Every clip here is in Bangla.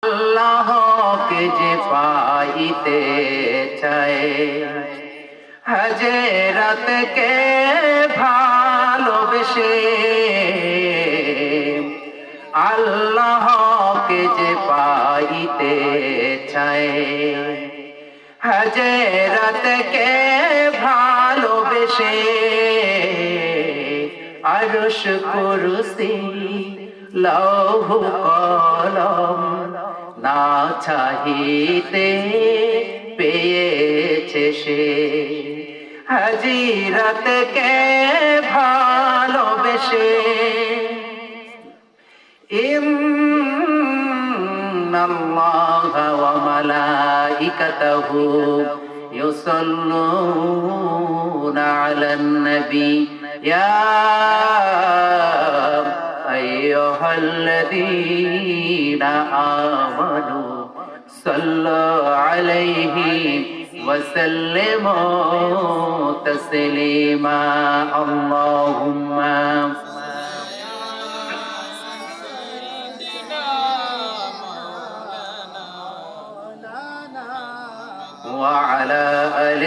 আল্লাহকে যে পাইতে চায়, হযরতকে ভালোবেসে, আল্লাহকে যে পাইতে চায়, হযরতকে ভালোবেসে, আরশ কুরসি লৌহ কলম না চাহিতে পেয়েছে সে, হযরতকে ভালোবেসে। ইন্নাল্লাহা ওয়া মালাইকাতাহু ইউসাল্লুনা আলান নবী ইয়া আইয়ুহাল্লাযীনা আমানু সাল্লু আলাইহি ওয়া সাল্লিমু তাসলিমা। আল্লাহুম্মা وعلى آل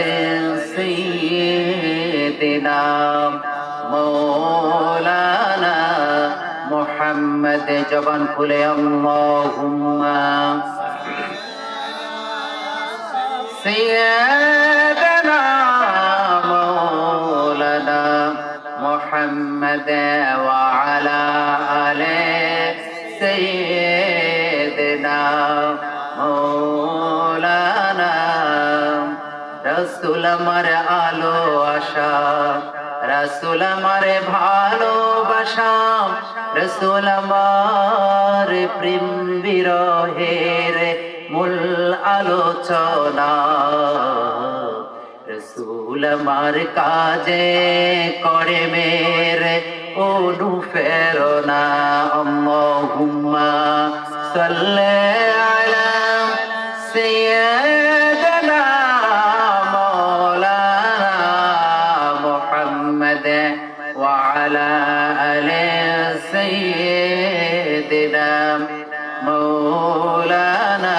سيدنا مولانا محمد জবান খুলে আল্লাহুম্মা سيدنا مولانا محمد وعلى آل سيدنا مولانا। রাসূল আমার আলো আশা, রাসূল আমার ভালোবাসা, রাসূল আমার প্রেম বিরহের মূল আলোচনা, রাসূল আমার কাজে করে মেরে অনুপ্রেরণা। আল্লাহুম্মা সাল্লি আলা সাইয়্যিদিনা মাওলানা মুহাম্মদ ওয়া আলা আলি সাইয়্যিদিনা মাওলানা।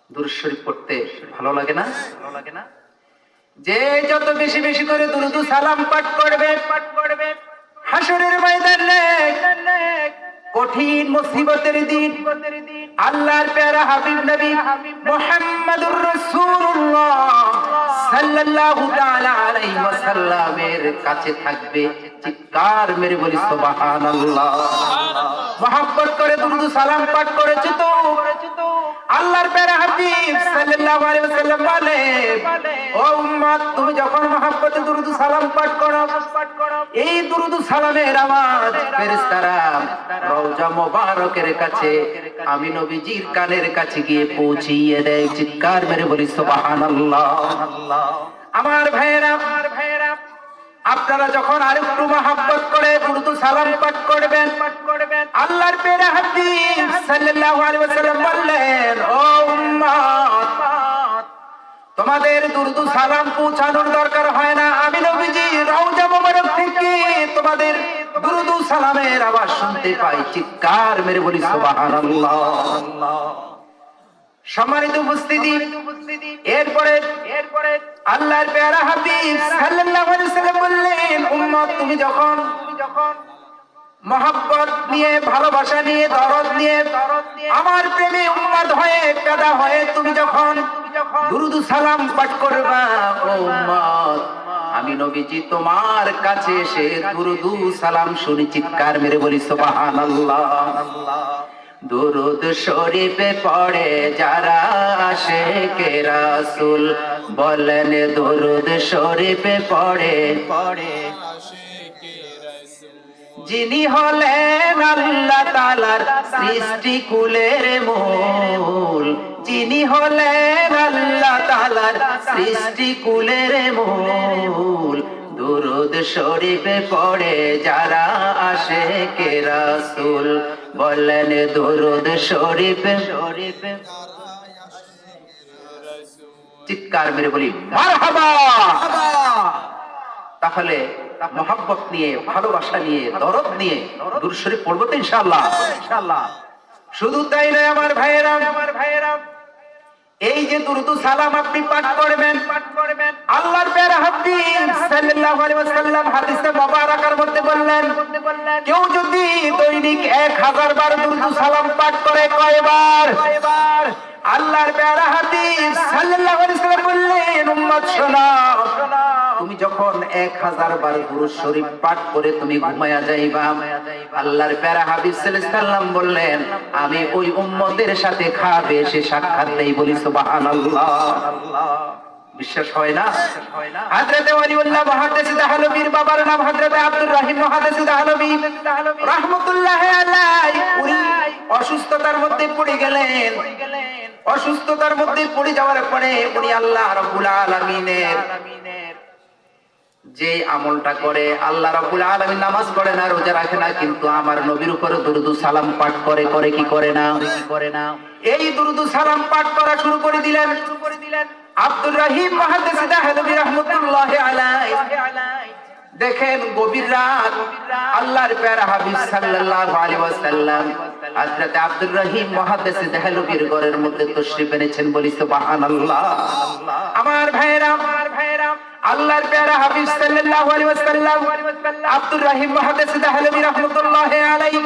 দুরূদ শরীফ পড়তে ভালো লাগে না? যে যত বেশি বেশি করে দুরূদ সালাম পাঠ করবে, হাসরের ময়দানে কঠিন মুসিবতের দিন আল্লাহর প্যারা হাবিব নবী মুহাম্মদুর রাসূলুল্লাহ সাল্লাল্লাহু তাআলা আলাইহি ওয়াসাল্লামের কাছে থাকবে। চিৎকার মেরে বলি সুবহানাল্লাহ। মহব্বত করে দুরূদ সালাম পাঠ করেছে তো আল্লাহর প্যারা হাবিব সাল্লাল্লাহু আলাইহি ওয়াসাল্লাম বলে, ও উম্মত, তুমি যখন মহব্বতে দুরূদ সালাম পাঠ করো, এই দুরূদ সালামের আওয়াজ ফেরেশতারা রওজা মোবারকের কাছে আমি নবীজির কানের কাছে গিয়ে পৌঁছিয়ে দেয়। চিৎকার মেরে বলি সুবহানাল্লাহ। আমার ভাইয়েরা, আপনারা যখন আরেকটু মহব্বত করে দুরূদ সালাম পাঠ করবেন, আল্লাহর প্যারা হাবিব সাল্লাল্লাহু আলাইহি ওয়াসাল্লাম বললেন, ও উম্মত, তোমাদের দুরূদ সালাম পৌঁছানোর দরকার হয় না, আমি নবীজি রওজা মোবারক থেকে তোমাদের দুরূদ সালামের আওয়াজ শুনতে পাই। চিৎকার মেরে বলি সুবহানাল্লাহ। সম্মানিত উপস্থিতি, এরপরে আল্লাহর প্যারা হাবিব সাল্লাল্লাহু আলাইহি ওয়াসাল্লাম বললেন, উম্মত, তুমি যখন মহব্বত নিয়ে, ভালোবাসা নিয়ে, দরদ নিয়ে আমার প্রেমে উম্মত হয়ে পেদা হয়ে তুমি যখন দুরূদ সালাম পাঠ করবা, ও উম্মত, আমি নবীজি তোমার কাছে এসে দুরূদ সালাম শুনি। চিৎকার মেরে বলি সুবহানাল্লাহ। দুরূদ শরীফে পড়ে যারা আশিকে রাসূল বলেন, দুরূদ শরীফে পড়ে যিনি হলেন আল্লাহ তাআলার সৃষ্টি কুলের মূল, যিনি হলেন আল্লাহ তাআলার সৃষ্টি কুলের মূল, দুরূদ শরীফে পড়ে যারা আশিকে রাসূল বলেন, দুরূদ শরীফে। চিৎকার মেরে বলি মারহাবা। তাহলে মহব্বত নিয়ে, ভালোবাসা নিয়ে, দরদ নিয়ে দুরূদ শরীফ পড়ব তো ইনশাআল্লাহ। শুধু তাই নয় আমার ভাইয়েরা, এই যে দুরূদ সালাম আপনি পাঠ করবেন, আল্লাহর প্যারা হাবিব সাল্লাল্লাহু আলাইহি ওয়াসাল্লাম হাদিসে মুবারাকার মধ্যে বললেন, কেউ যদি দৈনিক 1000 বার দুরূদ সালাম পাঠ করে, কয়বার? আল্লাহর প্যারা হাবিব সাল্লাল্লাহু আলাইহি ওয়াসাল্লাম বললেন, উম্মত শোনো, তুমি যখন 1000 বার দুরূদ শরীফ পাঠ করে তুমি ঘুমায়া যাইবা, আল্লাহর প্যারা হাবিব সাল্লাল্লাহু আলাইহি ওয়াসাল্লাম বললেন, আমি ওই উম্মতের সাথে খাবে সে সাক্ষাৎ দেই। বলি সুবহানাল্লাহ। বিশ্বাস হয় না? হযরত ওয়ালিউল্লাহ মুহাদ্দিস দাহলবীর বাবার নাম হযরত আব্দুর রহিম মুহাদ্দিস দাহলবী রাহমাতুল্লাহি আলাইহি। উনি অসুস্থতার মধ্যে পড়ে গেলেন। অসুস্থতার মধ্যে পড়ে যাওয়ার পরে উনি আল্লাহ রাব্বুল আলামিনের যে আমলটা করে, আল্লাহ রাব্বুল আলামিন নামাজ পড়ে না, রোজা রাখে না, কিন্তু আমার নবীর উপরে দুরূদ সালাম পাঠ করে। করে কি করে না? এই দুরূদ সালাম পাঠ করা শুরু করে দিলেন আব্দুর রহিম মুহাদ্দিস দাহলবী রাহমাতুল্লাহি আলাইহি। দেখেন গভীর রাত, আল্লাহর প্যারা হাবিব সাল্লাল্লাহু আলাইহি ওয়াসাল্লাম হযরত আব্দুর রহিম মুহাদ্দিস দাহলবীর ঘরের মধ্যে তাশরীফ এনেছেন। বলি সুবহানাল্লাহ। আমার ভাইরা, আল্লাহর প্যারা হাবিব সাল্লাল্লাহু আলাইহি ওয়াসাল্লাম আব্দুর রহিম মুহাদ্দিস দাহলবী রাহমাতুল্লাহি আলাইহি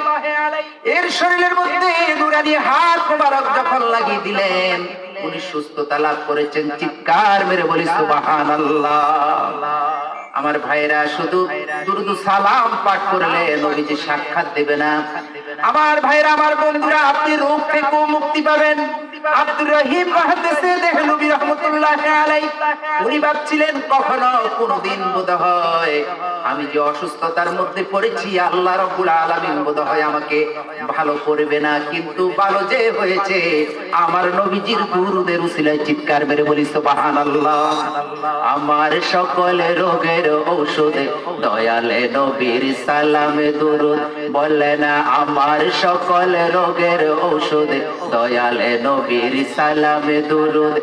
এর শরীরের মধ্যে নূরানি হাত মোবারক যখন লাগিয়ে দিলেন, উনি সুস্থতা লাভ করেছেন। চিৎকার মেরে বলি সুবহানাল্লাহ। আমার ভাইরা, শুধু দুরূদ সালাম পাঠ করলে নবীজি সাক্ষাৎ দেবে না। আমার ভাইরা, আমার বন্ধুরা, আপনি রোগ থেকে মুক্তি পাবেন। আব্দুর রহিম মুহাদ্দিস দাহলবী রাহমাতুল্লাহি আলাইহি উনি ভাবছিলেন, কখনো কোনদিন বোধহয় আমি যে অসুস্থতার মধ্যে পড়েছি, আল্লাহ রাব্বুল আলামিন বোধহয় আমাকে ভালো করবে না, কিন্তু ভালো যে হয়েছে আমার নবীজির দুরূদের উসিলায়। চিৎকার মেরে বলি সুবহানাল্লাহ। আমার সকল রোগের ঔষধে দয়ালে নবীর সালামে দুরূদ বলে না, আমার সকল রোগের ঔষধে দয়ালে নবীর সালামে দুরূদ।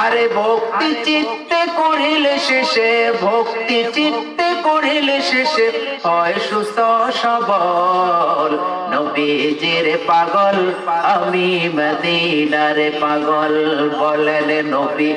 আরে ভক্তি চিত্তে করিলে শেষে, ভক্তি চিত্তে করিলে শেষে হয় সুস্থ সবল। নবীজির পাগল আমি, মদিনার পাগল। বলেন নবী